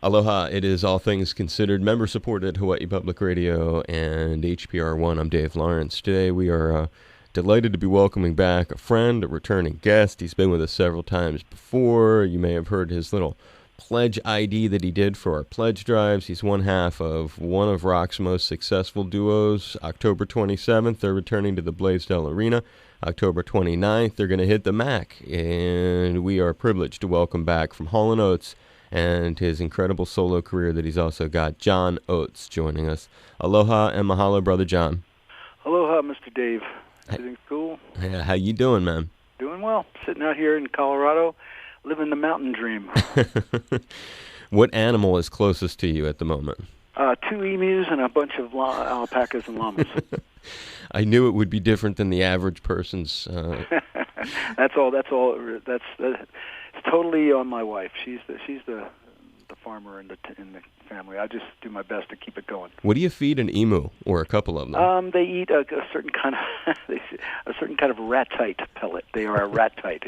Aloha, it is All Things Considered, member-supported Hawaii Public Radio and HPR1. I'm Dave Lawrence. Today we are delighted to be welcoming back a friend, a returning guest. He's been with us several times before. You may have heard his little pledge ID that he did for our pledge drives. He's one half of one of rock's most successful duos. October 27th, they're returning to the Blaisdell Arena. October 29th, they're going to hit the MAC. And we are privileged to welcome back from Hall & Oates and his incredible solo career that he's also got, John Oates, joining us. Aloha and mahalo, Brother John. Aloha, Mr. Dave. Everything's cool? Yeah, how you doing, man? Doing well. Sitting out here in Colorado, living the mountain dream. What animal is closest to you at the moment? 2 emus and a bunch of alpacas and llamas. I knew it would be different than the average person's. That's all. It's totally on my wife. She's the farmer in the family. I just do my best to keep it going. What do you feed an emu or a couple of them? They eat a certain kind of a ratite pellet. They are a ratite.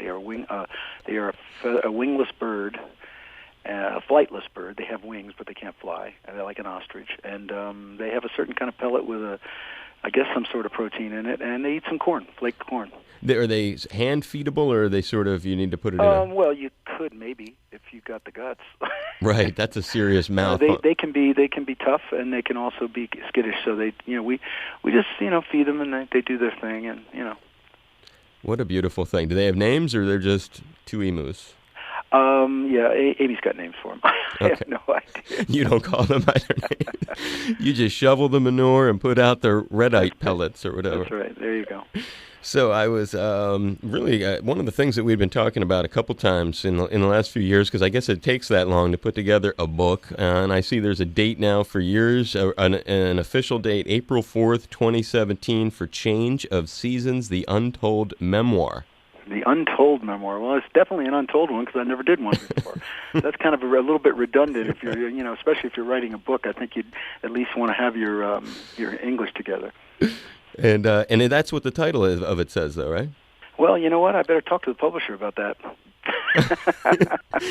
They are a wingless bird, a flightless bird. They have wings, but they can't fly. They're like an ostrich, and they have a certain kind of pellet with some sort of protein in it, and they eat some corn, flaked corn. Are they hand feedable, or are they sort of, you need to put it in Well, you could maybe if you got the guts. Right, that's a serious mouth. They can be tough, and they can also be skittish. So we just feed them, and they do their thing, and What a beautiful thing. Do they have names, or they're just 2 emus? Yeah, Amy's got names for them. I have no idea. You don't call them by their name. You just shovel the manure and put out the redite pellets or whatever. That's right. There you go. So I was really one of the things that we've been talking about a couple times in the last few years, because I guess it takes that long to put together a book. And I see there's a date now for yours, an official date, April 4th, 2017, for Change of Seasons, The Untold Memoir. The Untold Memoir. Well, it's definitely an untold one because I never did one before. That's kind of a little bit redundant if you're, especially if you're writing a book. I think you'd at least want to have your English together. And that's what the title of it says, though, right? Well, you know what? I better talk to the publisher about that.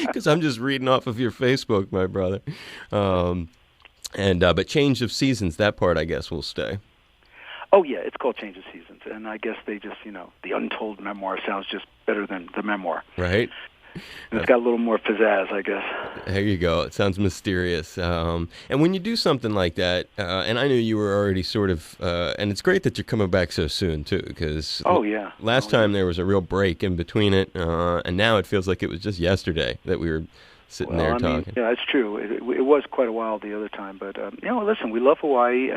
Because I'm just reading off of your Facebook, my brother. But Change of Seasons, that part, I guess, will stay. Oh, yeah, it's called Change of Seasons, and I guess they just, the Untold Memoir sounds just better than the memoir. Right. And it's got a little more pizzazz, I guess. There you go. It sounds mysterious. And when you do something like that, and I knew you were already sort of, and it's great that you're coming back so soon, too, because last time there was a real break in between it, and now it feels like it was just yesterday that we were sitting there talking. Yeah, it's true. It was quite a while the other time, but, listen, we love Hawaii.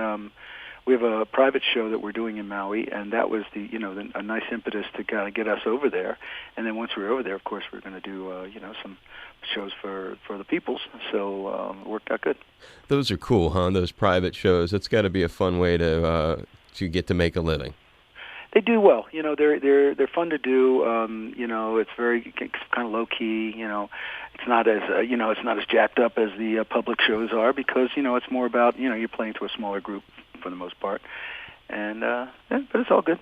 We have a private show that we're doing in Maui, and that was a nice impetus to kind of get us over there. And then once we were over there, of course, we're going to do some shows for the peoples. So it worked out good. Those are cool, huh? Those private shows. It's got to be a fun way to get to make a living. They do well. They're fun to do. It's kind of low key. It's not as jacked up as the public shows are because it's more about you're playing to a smaller group for the most part, and but it's all good.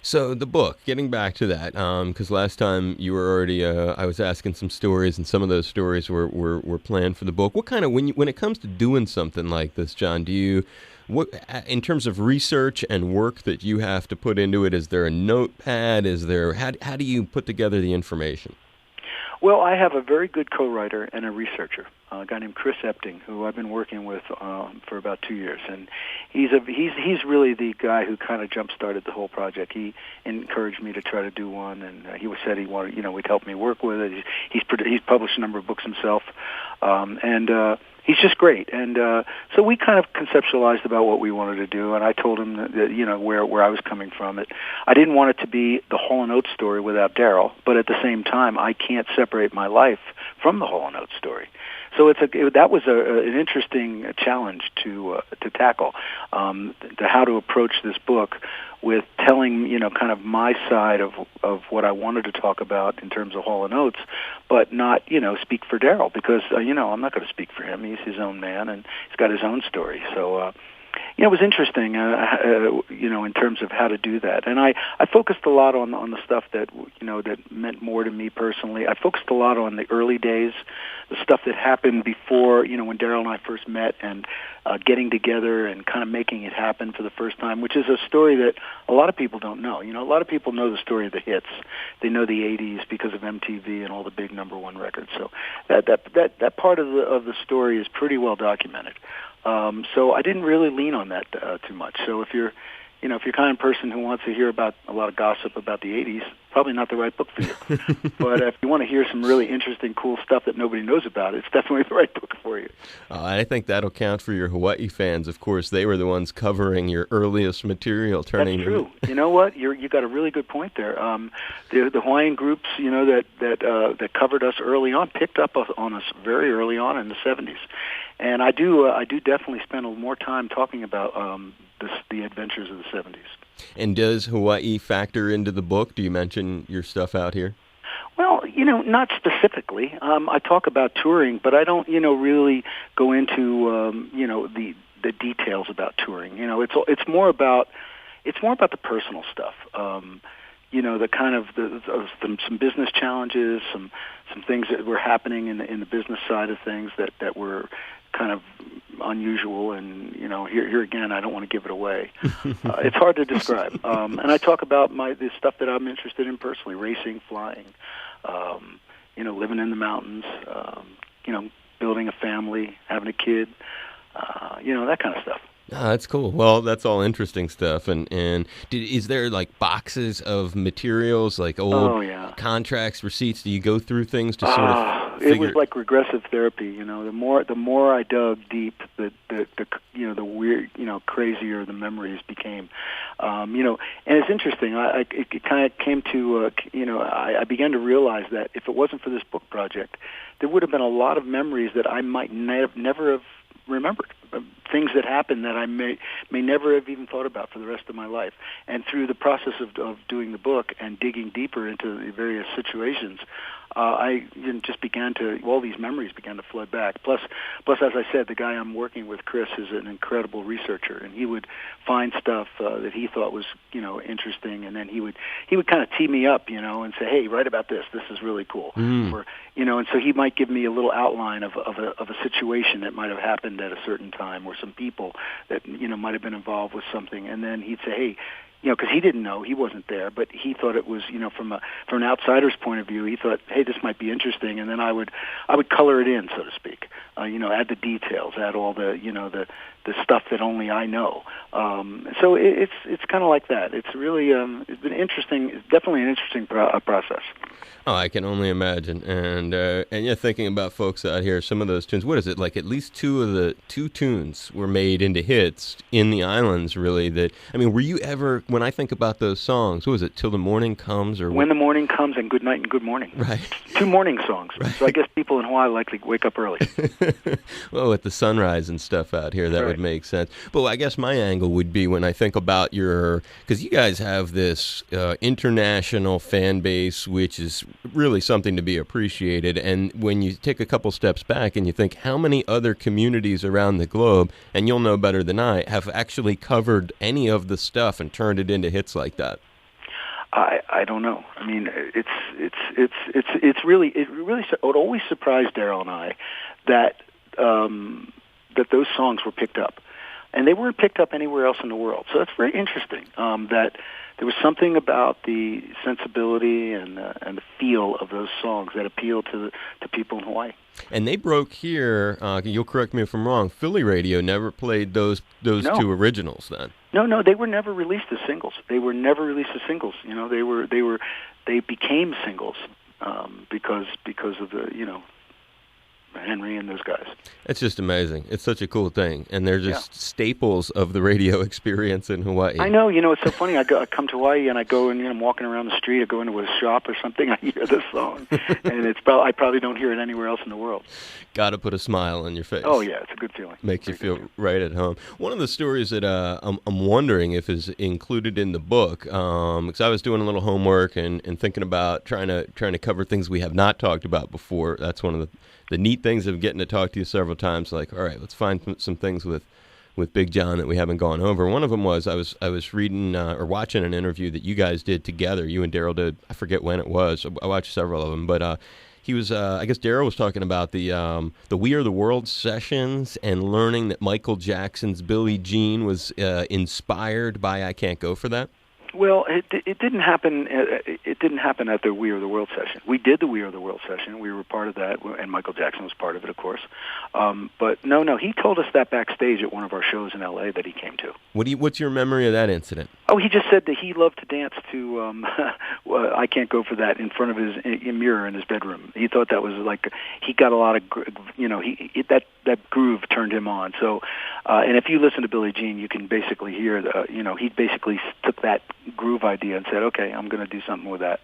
So the book, getting back to that, because last time you were already, I was asking some stories, and some of those stories were planned for the book. What kind of when it comes to doing something like this, John? What in terms of research and work that you have to put into it? Is there a notepad? How do you put together the information? Well, I have a very good co-writer and a researcher, a guy named Chris Epting, who I've been working with for about 2 years, and he's really the guy who kind of jump-started the whole project. He encouraged me to try to do one, and he said he wanted, would help me work with it. He's published a number of books himself, and he's just great. And so we kind of conceptualized about what we wanted to do, and I told him that where I was coming from. I didn't want it to be the Hall & Oates story without Daryl, but at the same time, I can't separate my life from the Hall & Oates story. So that was an interesting challenge to tackle, to how to approach this book with telling kind of my side of what I wanted to talk about in terms of Hall & Oates, but not speak for Daryl because I'm not going to speak for him. He's his own man and he's got his own story. So it was interesting, in terms of how to do that. And I focused a lot on the stuff that, that meant more to me personally. I focused a lot on the early days, the stuff that happened before, when Daryl and I first met, and getting together and kind of making it happen for the first time, which is a story that a lot of people don't know. A lot of people know the story of the hits. They know the 80s because of MTV and all the big number one records. So that part of the story is pretty well documented. So I didn't really lean on that too much. So if you're kind of person who wants to hear about a lot of gossip about the 80s, probably not the right book for you. But if you want to hear some really interesting, cool stuff that nobody knows about, it's definitely the right book for you. I think that'll count for your Hawaii fans. Of course, they were the ones covering your earliest material. That's true. You know what? You got a really good point there. The Hawaiian groups, that covered us early on, picked up on us very early on in the 70s. And I do definitely spend more time talking about the adventures of the 70s. And does Hawaii factor into the book? Do you mention your stuff out here? Well, not specifically. I talk about touring, but I don't, really go into, the details about touring. It's more about the personal stuff. The kind of some business challenges, some things that were happening in the business side of things that were kind of unusual, and here again, I don't want to give it away. It's hard to describe, and I talk about the stuff that I'm interested in personally: racing, flying, living in the mountains, building a family, having a kid, that kind of stuff. Oh, that's cool. Well, that's all interesting stuff. And is there like boxes of materials, like old contracts, receipts? Do you go through things to sort of figure? It was like regressive therapy. The more I dug deep, the weird, crazier the memories became. And it's interesting. It kind of came to, I began to realize that if it wasn't for this book project, there would have been a lot of memories that I might never have remembered, things that happened that I may never have even thought about for the rest of my life. And through the process of doing the book and digging deeper into the various situations, I just all these memories began to flood back. Plus, as I said, the guy I'm working with, Chris, is an incredible researcher, and he would find stuff that he thought was, interesting, and then he would kind of tee me up, and say, hey, write about this. This is really cool. Or, and so he might give me a little outline of a situation that might have happened at a certain time, or some people that, might have been involved with something, and then he'd say, hey, because he didn't know, he wasn't there, but he thought it was, from an outsider's point of view, he thought, hey, this might be interesting, and then I would color it in, so to speak, add the details, add all the, the stuff that only I know. So it's kind of like that. It's really, it's been interesting. It's definitely an interesting process. Oh, I can only imagine. And you're thinking about folks out here, some of those tunes, what is it, like at least two tunes were made into hits in the islands, really, were you ever, when I think about those songs, what was it, Till the Morning Comes? Or When the Morning Comes and Good Night and Good Morning. Right. 2 morning songs. Right. So I guess people in Hawaii likely wake up early. Well, with the sunrise and stuff out here, that would make sense. But I guess my angle would be when I think about because you guys have this international fan base, which is really something to be appreciated. And when you take a couple steps back and you think how many other communities around the globe, and you'll know better than I, have actually covered any of the stuff and turned it into hits like that? I don't know. I mean, it would always surprise Daryl and I that those songs were picked up, and they weren't picked up anywhere else in the world. So that's very interesting. That there was something about the sensibility and the feel of those songs that appealed to people in Hawaii. And they broke here. You'll correct me if I'm wrong. Philly radio never played those two originals then. No, they were never released as singles. They became singles because of the Henry and those guys. It's just amazing. It's such a cool thing, and they're just staples of the radio experience in Hawaii. I know. It's so funny. I come to Hawaii and I go and I'm walking around the street. I go into a shop or something. I hear this song, and I probably don't hear it anywhere else in the world. Got to put a smile on your face. Oh yeah, it's a good feeling. Makes you feel right at home. One of the stories that I'm wondering if is included in the book, because I was doing a little homework and thinking about trying to cover things we have not talked about before. That's one of the neat things of getting to talk to you several times. Like, all right, let's find some things with with Big John that we haven't gone over. One of them was I was reading or watching an interview that you guys did together. You and Daryl did. I forget when it was. I watched several of them, but he was. I guess Daryl was talking about the We Are the World sessions and learning that Michael Jackson's Billie Jean was inspired by I Can't Go For That. Well, it didn't happen. It didn't happen at the We Are the World session. We did the We Are the World session. We were part of that, and Michael Jackson was part of it, of course. But no, he told us that backstage at one of our shows in L.A. that he came to. What's your memory of that incident? Oh, he just said that he loved to dance to I Can't Go For That in front of his mirror in his bedroom. He thought that was like he got a lot of that groove turned him on. So, and if you listen to Billie Jean, you can basically hear he basically took that groove idea and said, okay, I'm going to do something with that.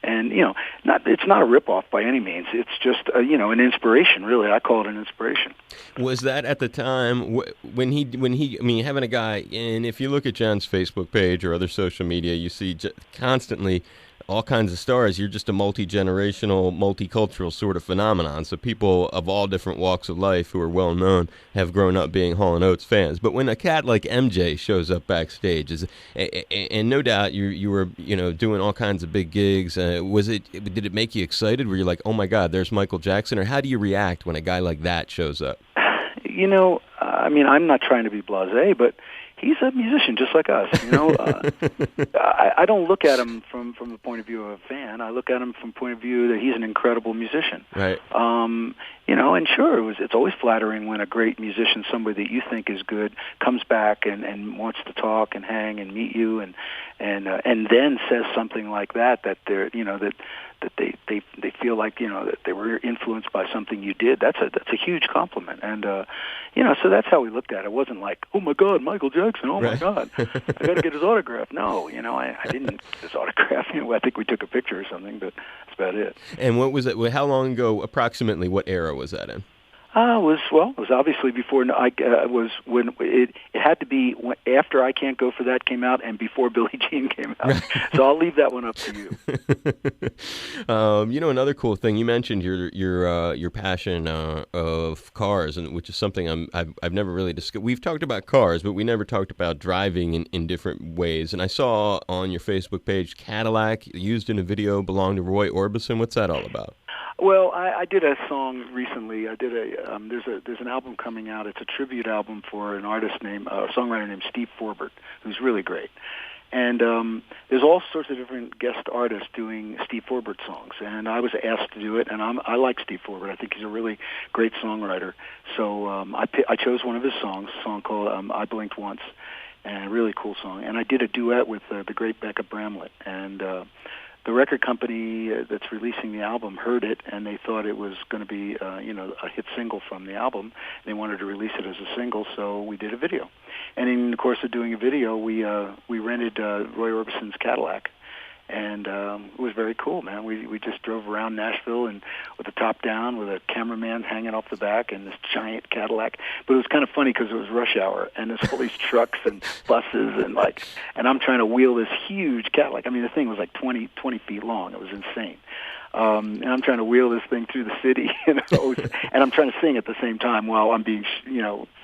And it's not a ripoff by any means. It's just an inspiration. Really, I call it an inspiration. Was that at the time when he I mean, having a guy, and if you look at John's Facebook page or other social media, you see constantly all kinds of stars. You're just a multi-generational, multicultural sort of phenomenon. So people of all different walks of life who are well known have grown up being Hall & Oates fans. But when a cat like MJ shows up backstage, and no doubt you were doing all kinds of big gigs, did it make you excited? Were you like, oh my God, there's Michael Jackson? Or how do you react when a guy like that shows up? I mean, I'm not trying to be blasé, but he's a musician just like us. I don't look at him from the point of view of a fan. I look at him from the point of view that he's an incredible musician. Right. And sure, it's always flattering when a great musician, somebody that you think is good, comes back and wants to talk and hang and meet you and then says something like that they're that they feel like that they were influenced by something you did. That's a huge compliment, and so that's how we looked at it. It wasn't like, oh my God, Michael Jackson, oh right. my God, I got to get his autograph. No, I didn't get his autograph. I think we took a picture or something, but that's about it. And what was it? How long ago, approximately? What era was that in? It was obviously before was when it had to be after I Can't Go For That came out and before Billie Jean came out. Right. So I'll leave that one up to you. Another cool thing you mentioned your passion of cars, and which is something I've never really discussed. We've talked about cars, but we never talked about driving in different ways. And I saw on your Facebook page Cadillac used in a video belonged to Roy Orbison. What's that all about? Well, I did a song recently. I did there's an album coming out. It's a tribute album for an songwriter named Steve Forbert, who's really great. And there's all sorts of different guest artists doing Steve Forbert songs. And I was asked to do it, and I like Steve Forbert. I think he's a really great songwriter. So I chose one of his songs, a song called I Blinked Once, and a really cool song. And I did a duet with the great Becca Bramlett. And the record company that's releasing the album heard it, and they thought it was going to be, a hit single from the album. They wanted to release it as a single, so we did a video. And in the course of doing a video, we rented Roy Orbison's Cadillac, and it was very cool, man. We just drove around Nashville and with the top down, with a cameraman hanging off the back, and this giant Cadillac. But it was kind of funny because it was rush hour, and there's all these trucks and buses, and I'm trying to wheel this huge Cadillac. I mean, the thing was like 20 feet long. It was insane. And I'm trying to wheel this thing through the city, and I'm trying to sing at the same time while I'm being,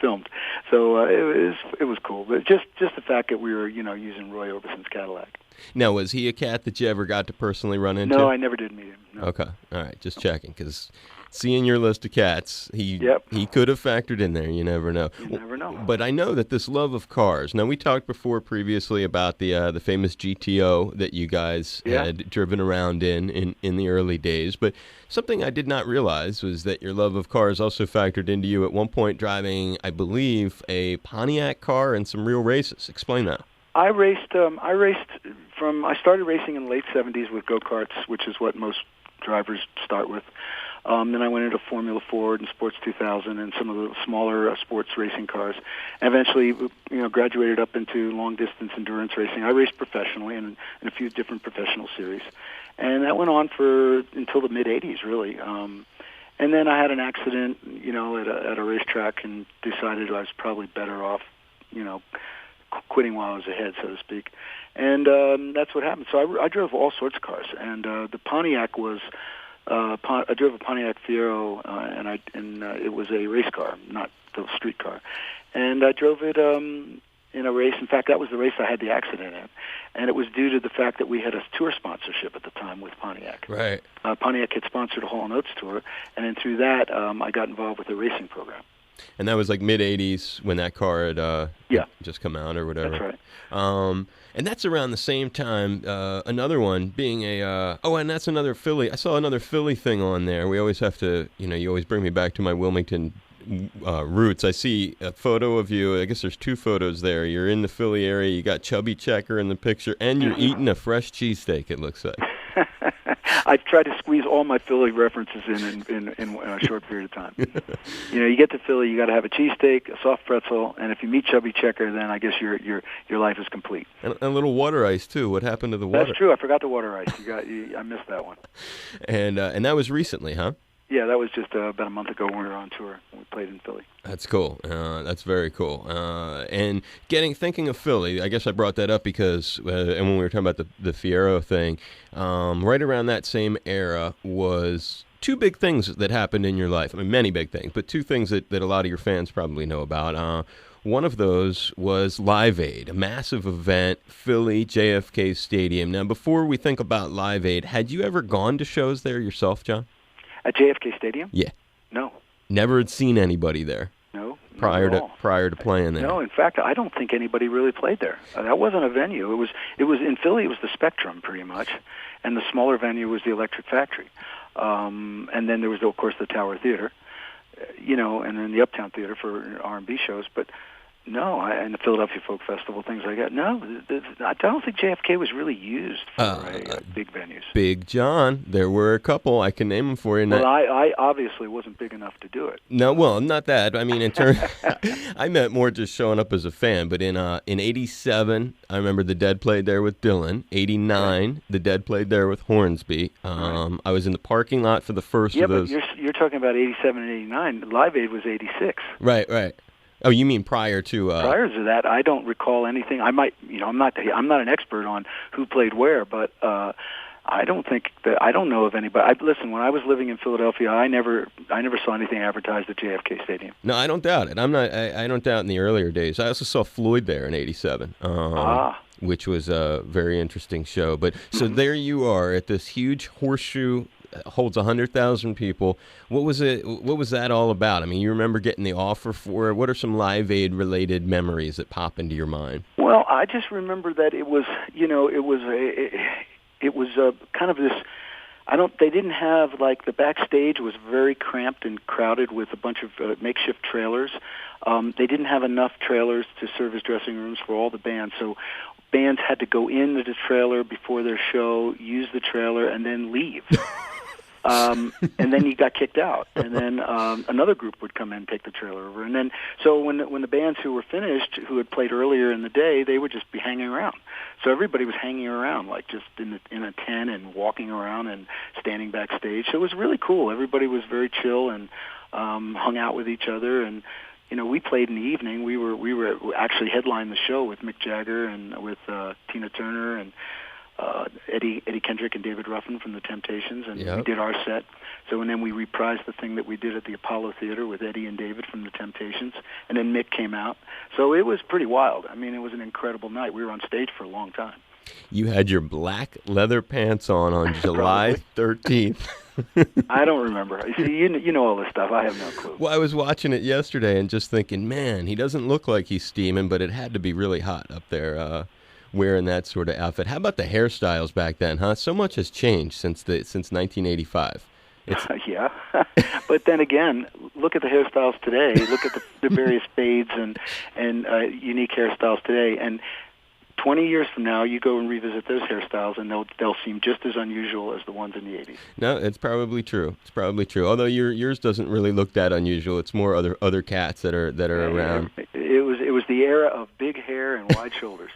filmed. So it was cool. But just the fact that we were, using Roy Orbison's Cadillac. Now, was he a cat that you ever got to personally run into? No, I never did meet him. No. Okay, all right, just checking, because seeing your list of cats, he could have factored in there. You never know. You never know. But I know that this love of cars. Now, we talked previously about the famous GTO that you guys had driven around in the early days. But something I did not realize was that your love of cars also factored into you at one point driving, I believe, a Pontiac car and some real races. Explain that. I started racing in the late 70s with go-karts, which is what most drivers start with. Then I went into Formula Ford and Sports 2000 and some of the smaller sports racing cars. And eventually, graduated up into long-distance endurance racing. I raced professionally in a few different professional series. And that went on until the mid-'80s, really. And then I had an accident, at a racetrack and decided I was probably better off, quitting while I was ahead, so to speak. And that's what happened. So I drove all sorts of cars. And the Pontiac was I drove a Pontiac Fiero, and it was a race car, not the street car, and I drove it in a race. In fact, that was the race I had the accident in, and it was due to the fact that we had a tour sponsorship at the time with Pontiac. Right. Pontiac had sponsored a Hall & Oates tour, and then through that, I got involved with the racing program. And that was like mid-'80s when that car had just come out or whatever. That's right. And that's around the same time, another one being and that's another Philly. I saw another Philly thing on there. We always have to, you always bring me back to my Wilmington roots. I see a photo of you. I guess there's two photos there. You're in the Philly area. You got Chubby Checker in the picture, and you're eating a fresh cheesesteak, it looks like. I've tried to squeeze all my Philly references in a short period of time. You get to Philly, you got to have a cheesesteak, a soft pretzel, and if you meet Chubby Checker, then I guess your life is complete. And a little water ice too. What happened to the water? That's true. I forgot the water ice. I missed that one. And that was recently, huh? Yeah, that was just about a month ago when we were on tour. When we played in Philly. That's cool. That's very cool. And thinking of Philly, I guess I brought that up because, and when we were talking about the Fiero thing, right around that same era was two big things that happened in your life. I mean, many big things, but two things that a lot of your fans probably know about. One of those was Live Aid, a massive event, Philly, JFK Stadium. Now, before we think about Live Aid, had you ever gone to shows there yourself, John? At JFK Stadium? Yeah. No. Never had seen anybody there. No. Prior to playing there. No, in fact, I don't think anybody really played there. That wasn't a venue. It was in Philly. It was the Spectrum, pretty much, and the smaller venue was the Electric Factory, and then there was, of course, the Tower Theater, and then the Uptown Theater for R&B shows, but. No, and the Philadelphia Folk Festival, things like that. No, I don't think JFK was really used for big venues. Big John, there were a couple. I can name them for you. Well, I obviously wasn't big enough to do it. No, well, not that. I mean, in terms, I meant more just showing up as a fan. But in '87, I remember the Dead played there with Dylan. '89, the Dead played there with Hornsby. Right. I was in the parking lot for the first of those. Yeah, but you're talking about '87 and '89. Live Aid was '86. Right. Oh, you mean prior to? Prior to that, I don't recall anything. I might, I'm not an expert on who played where, but I don't know of anybody. Listen, when I was living in Philadelphia, I never saw anything advertised at JFK Stadium. No, I don't doubt it. I don't doubt in the earlier days. I also saw Floyd there in '87. Which was a very interesting show. But so there you are at this huge horseshoe. Holds 100,000 people. What was it? What was that all about? I mean, you remember getting the offer for it. What are some Live Aid related memories that pop into your mind? Well, I just remember that it was, kind of this. They didn't have, like, the backstage was very cramped and crowded with a bunch of makeshift trailers. They didn't have enough trailers to serve as dressing rooms for all the bands, so bands had to go into the trailer before their show, use the trailer, and then leave. And then you got kicked out, and then another group would come in and take the trailer over, and then so when the bands who were finished, who had played earlier in the day, they would just be hanging around. So everybody was hanging around, like just in a tent and walking around and standing backstage. So it was really cool. Everybody was very chill and hung out with each other, and we played in the evening. We were actually headlined the show with Mick Jagger and with Tina Turner and Eddie Kendrick and David Ruffin from the Temptations, and we did our set. So and then we reprised the thing that we did at the Apollo Theater with Eddie and David from the Temptations, and then Mick came out. So it was pretty wild. I mean, it was an incredible night. We were on stage for a long time. You had your black leather pants on July 13th. I don't remember. See, you know all this stuff. I have no clue. Well, I was watching it yesterday and just thinking, man, he doesn't look like he's steaming, but it had to be really hot up there wearing that sort of outfit. How about the hairstyles back then, huh? So much has changed since 1985. Yeah, but then again, look at the hairstyles today. Look at the various fades and unique hairstyles today, and 20 years from now, you go and revisit those hairstyles, and they'll seem just as unusual as the ones in the 80s. No, it's probably true. Although yours doesn't really look that unusual. It's more other cats that are around. It was the era of big hair and wide shoulders.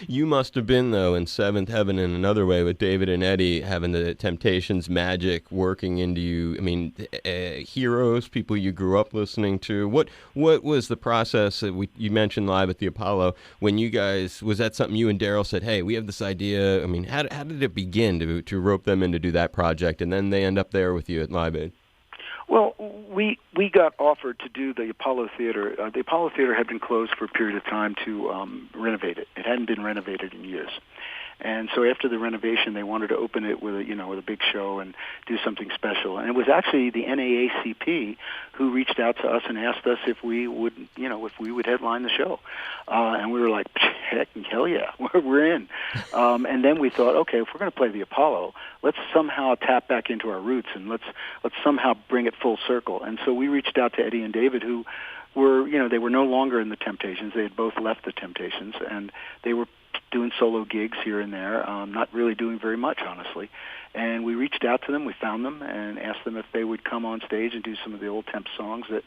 You must have been, though, in seventh heaven in another way with David and Eddie having the Temptations magic working into you. I mean, heroes, people you grew up listening to. What was the process that you mentioned live at the Apollo when you guys, was that something you and Daryl said, hey, we have this idea? I mean, how did it begin to rope them in to do that project, and then they end up there with you at Live Aid? Well, we got offered to do the Apollo Theater. The Apollo Theater had been closed for a period of time to renovate it. It hadn't been renovated in years. And so after the renovation, they wanted to open it with a big show and do something special. And it was actually the NAACP who reached out to us and asked us if we would headline the show. And we were like, heck, hell yeah, we're in. And then we thought, okay, if we're going to play the Apollo, let's somehow tap back into our roots and let's somehow bring it full circle. And so we reached out to Eddie and David, who were, they were no longer in the Temptations. They had both left the Temptations, and they were doing solo gigs here and there, not really doing very much, honestly. And we reached out to them, we found them, and asked them if they would come on stage and do some of the old Temp songs that,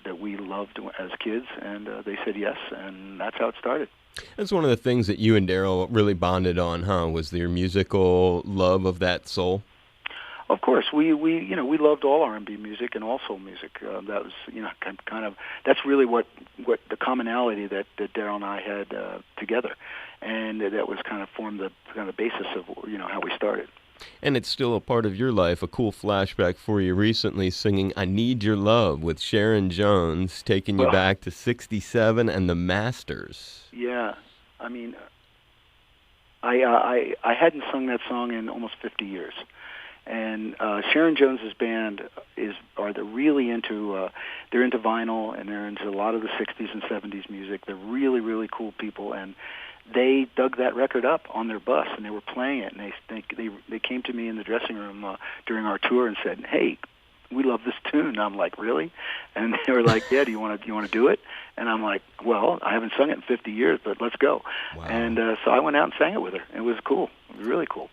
that we loved as kids, and they said yes, and that's how it started. That's one of the things that you and Daryl really bonded on, huh? Was your musical love of that soul? Of course, we loved all R&B music and all soul music. That was kind of that's really what the commonality that Daryl and I had together, and that was kind of formed the kind of basis of how we started. And it's still a part of your life. A cool flashback for you recently, singing "I Need Your Love" with Sharon Jones, taking you back to '67 and the Masters. Yeah, I mean, I hadn't sung that song in almost 50 years. And Sharon Jones's band are really into they're into vinyl, and they're into a lot of the 60s and 70s music. They're really, really cool people, and they dug that record up on their bus, and they were playing it. And they came to me in the dressing room during our tour and said, "Hey, we love this tune." And I'm like, "Really?" And they were like, "Yeah, do you want to do it?" And I'm like, "Well, I haven't sung it in 50 years, but let's go." Wow. And so I went out and sang it with her. It was cool. It was really cool.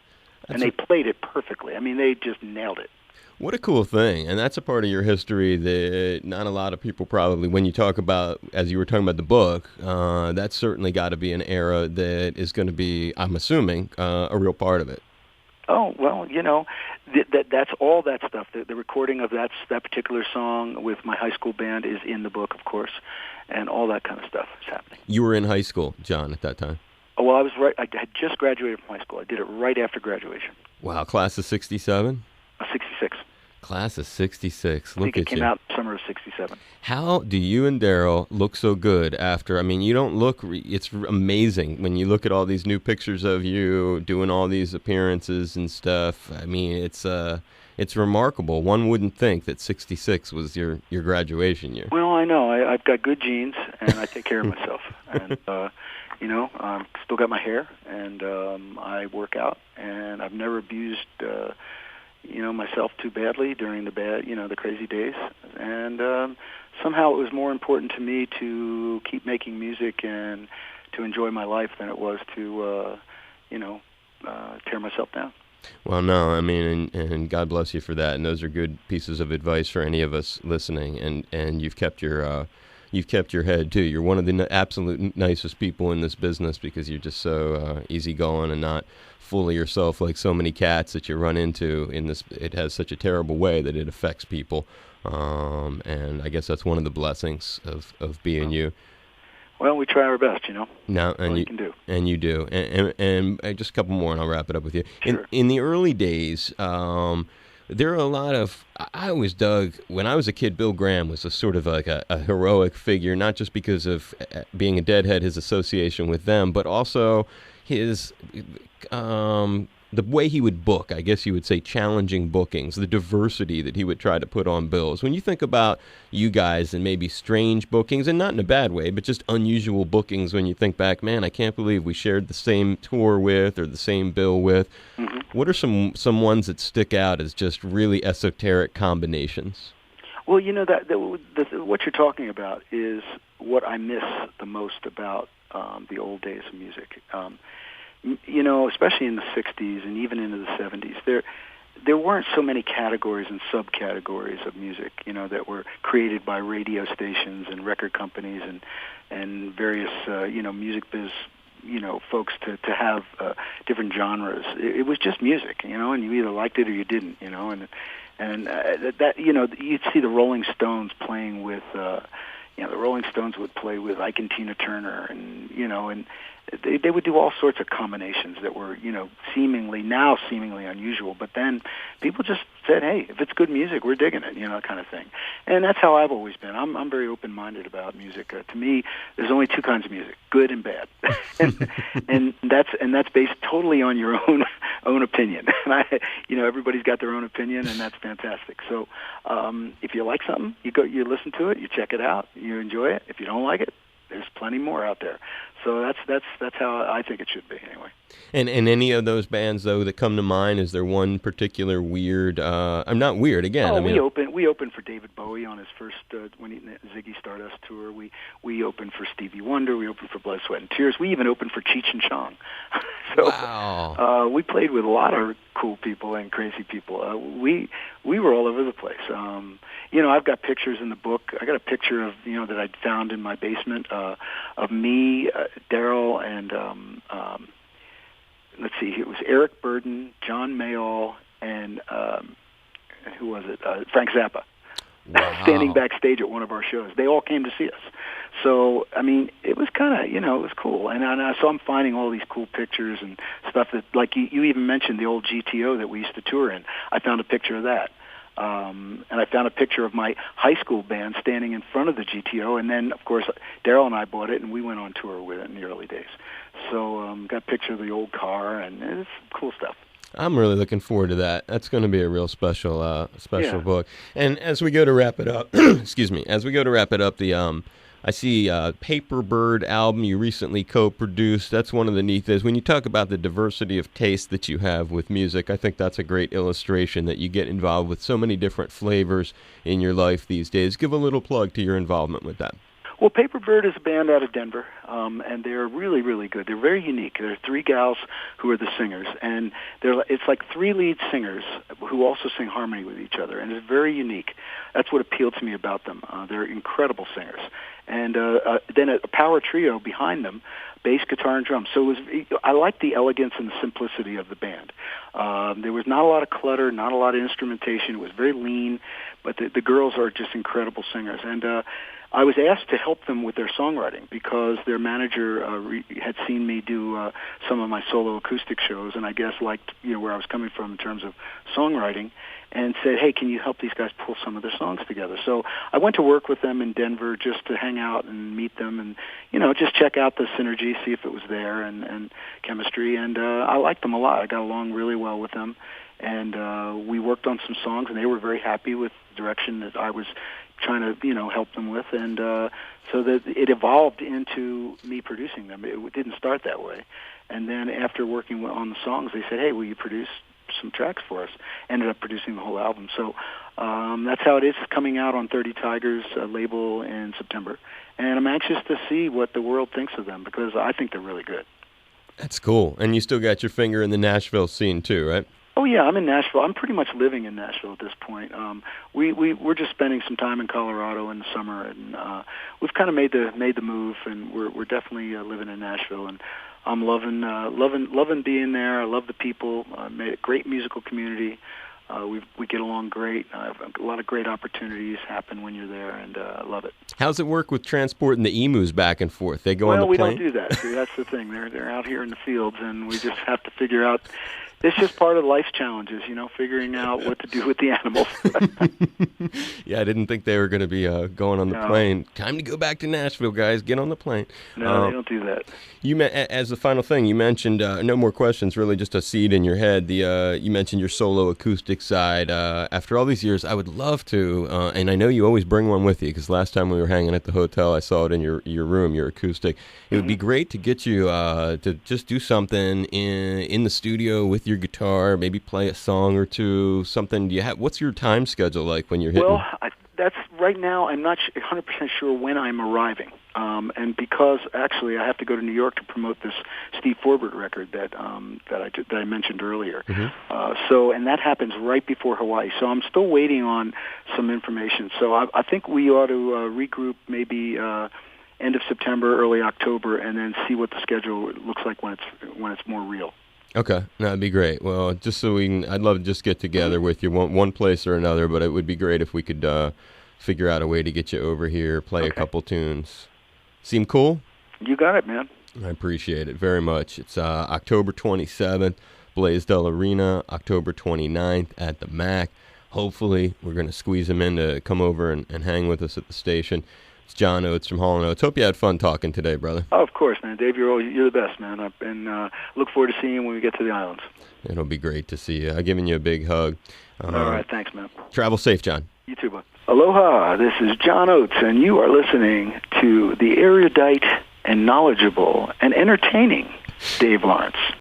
And they played it perfectly. I mean, they just nailed it. What a cool thing. And that's a part of your history that not a lot of people probably, when you talk about, as you were talking about the book, that's certainly got to be an era that is going to be, I'm assuming, a real part of it. Oh, well, that's all that stuff. The recording of that particular song with my high school band is in the book, of course, and all that kind of stuff is happening. You were in high school, John, at that time? Oh, well, I was right. I had just graduated from high school. I did it right after graduation. Wow, class of 67? 66. Class of 66. Look at you. I think it came out summer of 67. How do you and Daryl look so good after? I mean, you don't look, it's amazing when you look at all these new pictures of you doing all these appearances and stuff. I mean, it's remarkable. One wouldn't think that 66 was your graduation year. Well, I know. I've got good genes, and I take care of myself. And, still got my hair, and I work out, and I've never abused, myself too badly during the crazy days. And somehow it was more important to me to keep making music and to enjoy my life than it was to, tear myself down. Well, no, I mean, and God bless you for that. And those are good pieces of advice for any of us listening. And you've kept your head too. You're one of the absolute nicest people in this business because you're just so easygoing and not full of yourself like so many cats that you run into in this. It has such a terrible way that it affects people, and I guess that's one of the blessings of being you. Well, we try our best, No, and you can do. And you do. And just a couple more, and I'll wrap it up with you. Sure. In the early days, there are a lot of, I always dug, when I was a kid, Bill Graham was a sort of like a heroic figure, not just because of being a Deadhead, his association with them, but also his, the way he would book, I guess you would say challenging bookings, the diversity that he would try to put on bills. When you think about you guys and maybe strange bookings, and not in a bad way, but just unusual bookings when you think back, man, I can't believe we shared the same tour with or the same bill with. Mm-hmm. What are some ones that stick out as just really esoteric combinations? Well, what you're talking about is what I miss the most about the old days of music. Especially in the 60s and even into the 70s, there weren't so many categories and subcategories of music, that were created by radio stations and record companies and various, music biz, folks to have different genres. It was just music, and you either liked it or you didn't, and that you'd see the Rolling Stones playing with, the Rolling Stones would play with Ike and Tina Turner, and and they would do all sorts of combinations that were, seemingly unusual. But then people just said, hey, if it's good music, we're digging it, kind of thing. And that's how I've always been. I'm very open-minded about music. To me, there's only two kinds of music: good and bad, and that's based totally on your own opinion. And everybody's got their own opinion, and that's fantastic. So if you like something, you listen to it, you check it out, you enjoy it. If you don't like it, there's plenty more out there. So that's how I think it should be, anyway. And any of those bands though that come to mind, is there one particular weird? I'm not weird again. Oh, we opened for David Bowie on his first Ziggy Stardust tour. We opened for Stevie Wonder. We opened for Blood, Sweat and Tears. We even opened for Cheech and Chong. So, wow. We played with a lot of cool people and crazy people. We were all over the place. I've got pictures in the book. I got a picture of that I found in my basement of me, Daryl, and let's see, it was Eric Burden, John Mayall, and who was it? Frank Zappa. Wow. Standing backstage at one of our shows. They all came to see us. So, it was kind of, it was cool. And so I'm finding all these cool pictures and stuff that, like you even mentioned the old GTO that we used to tour in. I found a picture of that. And I found a picture of my high school band standing in front of the GTO, and then, of course, Daryl and I bought it, and we went on tour with it in the early days. So got a picture of the old car, and it's cool stuff. I'm really looking forward to that. That's going to be a real special book. And as we go to wrap it up, I see Paper Bird album you recently co-produced. That's one of the neat things. When you talk about the diversity of taste that you have with music, I think that's a great illustration that you get involved with so many different flavors in your life these days. Give a little plug to your involvement with that. Well, Paper Bird is a band out of Denver, and they're really, really good. They're very unique. There are three gals who are the singers, and it's like three lead singers who also sing harmony with each other, and it's very unique. That's what appealed to me about them. They're incredible singers. And then a power trio behind them, bass, guitar, and drums. So I liked the elegance and the simplicity of the band. There was not a lot of clutter, not a lot of instrumentation. It was very lean, but the girls are just incredible singers. And I was asked to help them with their songwriting because their manager had seen me do some of my solo acoustic shows, and I guess liked where I was coming from in terms of songwriting, and said, hey, can you help these guys pull some of their songs together? So I went to work with them in Denver just to hang out and meet them and, just check out the synergy, see if it was there and chemistry. And I liked them a lot. I got along really well with them. And we worked on some songs, and they were very happy with the direction that I was trying to, help them with. And so that it evolved into me producing them. It didn't start that way. And then after working on the songs, they said, hey, will you produce some tracks for us? Ended up producing the whole album. So that's how it is. It's coming out on 30 Tigers label in September. And I'm anxious to see what the world thinks of them because I think they're really good. That's cool. And you still got your finger in the Nashville scene too, right? Oh yeah, I'm in Nashville. I'm pretty much living in Nashville at this point. We're just spending some time in Colorado in the summer, and we've kind of made the move, and we're definitely living in Nashville, and I'm loving being there. I love the people. Made a great musical community. We get along great. A lot of great opportunities happen when you're there, and I love it. How's it work with transporting the emus back and forth? They go on the plane? Well, we don't do that. See, that's the thing. They're out here in the fields, and we just have to figure out. It's just part of life's challenges, figuring out what to do with the animals. Yeah, I didn't think they were going to be going on the plane. Time to go back to Nashville, guys. Get on the plane. No, they don't do that. As the final thing, you mentioned, no more questions, really just a seed in your head. You mentioned your solo acoustic side. After all these years, I would love to, and I know you always bring one with you, because last time we were hanging at the hotel, I saw it in your room, your acoustic. It would be great to get you to just do something in the studio with your maybe play a song or two, something. What's your time schedule like when you're hitting? Well, that's right now I'm not 100% sure when I'm arriving. And because actually I have to go to New York to promote this Steve Forbert record that I mentioned earlier. And that happens right before Hawaii. So I'm still waiting on some information. So I think we ought to regroup maybe end of September, early October, and then see what the schedule looks like when it's more real. Okay, that'd be great. Well, just so I'd love to just get together with you one place or another, but it would be great if we could figure out a way to get you over here, play a couple tunes. Seem cool? You got it, man. I appreciate it very much. It's October 27th, Blaisdell Arena, October 29th at the MAC. Hopefully, we're going to squeeze him in to come over and hang with us at the station. It's John Oates from Hall & Oates. Hope you had fun talking today, brother. Oh, of course, man. Dave, you're the best, man. And look forward to seeing you when we get to the islands. It'll be great to see you. I'm giving you a big hug. All right, thanks, man. Travel safe, John. You too, bud. Aloha, this is John Oates, and you are listening to the erudite and knowledgeable and entertaining Dave Lawrence.